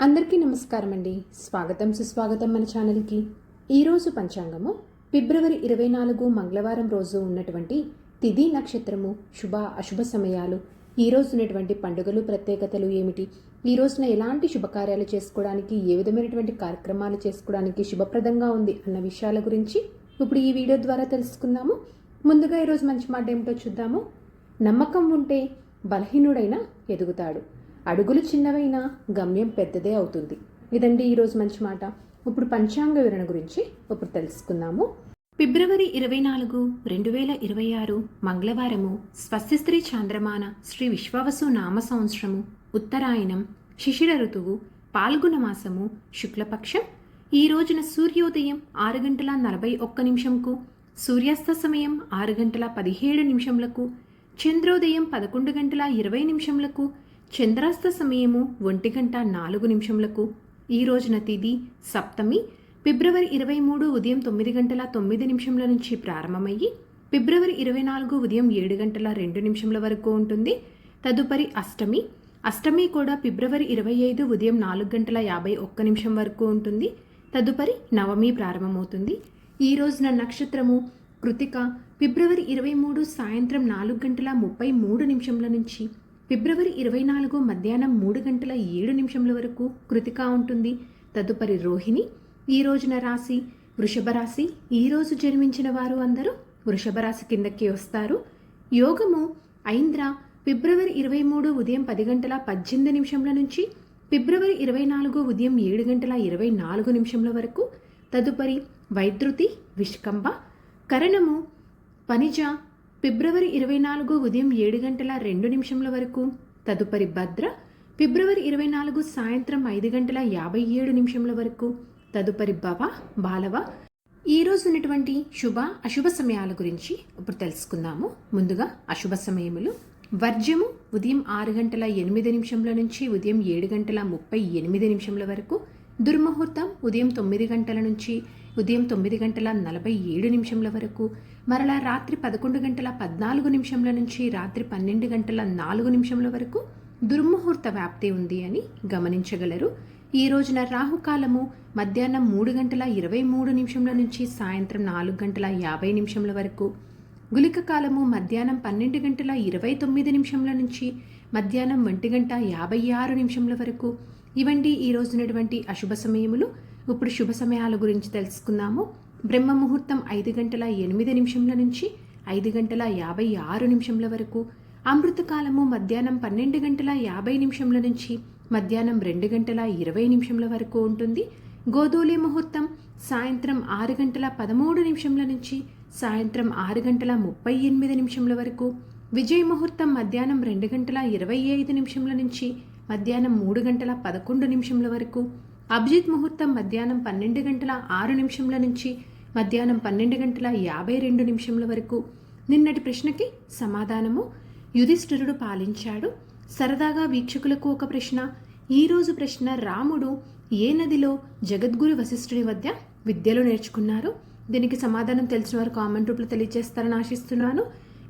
అందరికీ నమస్కారం అండి. స్వాగతం సుస్వాగతం మన ఛానల్కి. ఈరోజు పంచాంగము ఫిబ్రవరి 24 మంగళవారం రోజు ఉన్నటువంటి తిథి నక్షత్రము, శుభ అశుభ సమయాలు, ఈ రోజు ఉన్నటువంటి పండుగలు ప్రత్యేకతలు ఏమిటి, ఈ రోజున ఎలాంటి శుభకార్యాలు చేసుకోవడానికి, ఏ విధమైనటువంటి కార్యక్రమాలు చేసుకోవడానికి శుభప్రదంగా ఉంది అన్న విషయాల గురించి ఇప్పుడు ఈ వీడియో ద్వారా తెలుసుకుందాము. ముందుగా ఈరోజు మంచి మాట ఏమిటో చూద్దాము. నమ్మకం ఉంటే బలహీనుడైనా ఎదుగుతాడు, అడుగులు చిన్నవైనా గమ్యం పెద్దదే అవుతుంది. ఇదండి ఈరోజు మంచి మాట. ఇప్పుడు పంచాంగ వివరణ గురించి ఇప్పుడు తెలుసుకుందాము. ఫిబ్రవరి 24, 2026 మంగళవారము, స్వస్తిస్త్రీ చాంద్రమాన శ్రీ విశ్వావసు నామ సంవత్సరము, ఉత్తరాయణం, శిశిర ఋతువు, పాల్గొన మాసము, శుక్లపక్షం. ఈ రోజున సూర్యోదయం 6:41, సూర్యాస్త సమయం 6:17, చంద్రోదయం 11:20, చంద్రాస్త సమయము 1:04. ఈ రోజున తిథి సప్తమి. ఫిబ్రవరి 23 ఉదయం 9:09 నుంచి ప్రారంభమయ్యి ఫిబ్రవరి 24 ఉదయం 7:02 వరకు ఉంటుంది. తదుపరి అష్టమి. అష్టమి కూడా ఫిబ్రవరి 25 ఉదయం 4:51 వరకు ఉంటుంది. తదుపరి నవమి ప్రారంభమవుతుంది. ఈ రోజున నక్షత్రము కృతిక. ఫిబ్రవరి 23 సాయంత్రం 4:33 నుంచి ఫిబ్రవరి 24 మధ్యాహ్నం 3:07 వరకు కృతిక ఉంటుంది. తదుపరి రోహిణి. ఈ రోజున రాశి వృషభ రాశి. ఈ రోజు జన్మించిన వారు అందరూ వృషభ రాశి కిందకి వస్తారు. యోగము ఐంద్ర. ఫిబ్రవరి 23 ఉదయం 10:18 నుంచి ఫిబ్రవరి 24 ఉదయం 7:24 వరకు. తదుపరి వైద్యుతి విష్కంభ. కరణము పనిజ. ఫిబ్రవరి 24 ఉదయం 7:02 వరకు. తదుపరి భద్ర. ఫిబ్రవరి 24 సాయంత్రం 5:57 వరకు. తదుపరి భవ బాలవ. ఈ రోజు ఉన్నటువంటి శుభ అశుభ సమయాల గురించి ఇప్పుడు తెలుసుకుందాము. ముందుగా అశుభ సమయములు. వర్జ్యము ఉదయం 6:08 నుంచి ఉదయం 7:38 వరకు. దుర్ముహూర్తం ఉదయం 9 గంటల నుంచి ఉదయం 9:47 వరకు. మరలా రాత్రి 11:14 నుంచి రాత్రి 12:04 వరకు దుర్ముహూర్త వ్యాప్తి ఉంది అని గమనించగలరు. ఈ రోజున రాహుకాలము మధ్యాహ్నం 3:23 నుంచి సాయంత్రం 4:50 వరకు. గుళిక కాలము మధ్యాహ్నం 12:29 నుంచి మధ్యాహ్నం 1:56 వరకు. ఇవండి ఈ రోజునటువంటి అశుభ సమయములు. ఇప్పుడు శుభ సమయాల గురించి తెలుసుకుందాము. బ్రహ్మ ముహూర్తం 5:08 నుంచి 5:56 వరకు. అమృతకాలము మధ్యాహ్నం 12:50 నుంచి మధ్యాహ్నం 2:20 వరకు ఉంటుంది. గోధూళి ముహూర్తం సాయంత్రం 6:13 నుంచి సాయంత్రం 6:38 వరకు. విజయ ముహూర్తం మధ్యాహ్నం 2:25 నుంచి మధ్యాహ్నం 3:11 వరకు. అభిజిత్ ముహూర్తం మధ్యాహ్నం 12:06 నుంచి మధ్యాహ్నం 12:52 వరకు. నిన్నటి ప్రశ్నకి సమాధానము యుధిష్ఠిరుడు పాలించాడు. సరదాగా వీక్షకులకు ఒక ప్రశ్న. ఈరోజు ప్రశ్న: రాముడు ఏ నదిలో జగద్గురు వశిష్ఠుడి వద్ద విద్యలు నేర్చుకున్నారు? దీనికి సమాధానం తెలిసిన వారు కామెంట్ రూపంలో తెలియజేస్తారని ఆశిస్తున్నాను.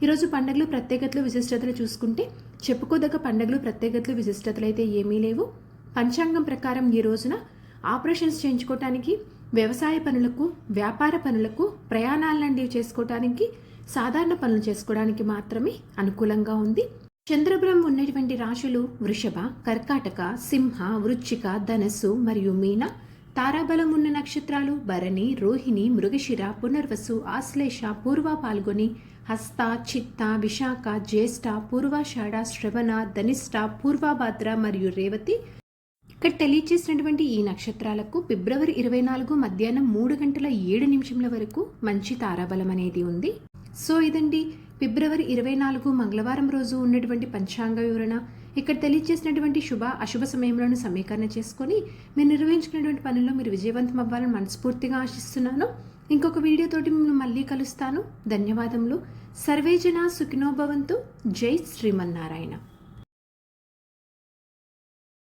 ఈరోజు పండుగలు ప్రత్యేకతలు విశిష్టతలు చూసుకుంటే చెప్పుకోదగ్గ పండుగలు ప్రత్యేకతలు విశిష్టతలు అయితే ఏమీ లేవు. పంచాంగం ప్రకారం ఈ రోజున ఆపరేషన్స్ చేయించుకోవటానికి, వ్యవసాయ పనులకు, వ్యాపార పనులకు, ప్రయాణాలన్నీ చేసుకోవటానికి, సాధారణ పనులు చేసుకోవడానికి మాత్రమే అనుకూలంగా ఉంది. చంద్రబలం ఉన్నటువంటి రాశులు వృషభ, కర్కాటక, సింహ, వృశ్చిక, ధనస్సు మరియు మీన. తారాబలం ఉన్న నక్షత్రాలు భరణి, రోహిణి, మృగశిర, పునర్వసు, ఆశ్లేష, పూర్వ పాల్గొని, హస్త, చిత్త, విశాఖ, జ్యేష్ఠ, పూర్వాషాఢ, శ్రవణ, ధనిష్ట, పూర్వభాద్ర మరియు రేవతి. ఇక్కడ తెలియచేసినటువంటి ఈ నక్షత్రాలకు ఫిబ్రవరి 24 మధ్యాహ్నం 3:07 వరకు మంచి తారాబలం అనేది ఉంది. సో ఇదండి ఫిబ్రవరి 24 మంగళవారం రోజు ఉన్నటువంటి పంచాంగ వివరణ. ఇక్కడ తెలియజేసినటువంటి శుభ అశుభ సమయంలో సమీకరణ చేసుకొని మీరు నిర్వహించుకున్నటువంటి పనుల్లో మీరు విజయవంతం అవ్వాలని మనస్ఫూర్తిగా ఆశిస్తున్నాను. ఇంకొక వీడియోతోటి మిమ్మల్ని మళ్ళీ కలుస్తాను. ధన్యవాదములు. సర్వేజన సుఖినో భవంతు. జై శ్రీమన్నారాయణ.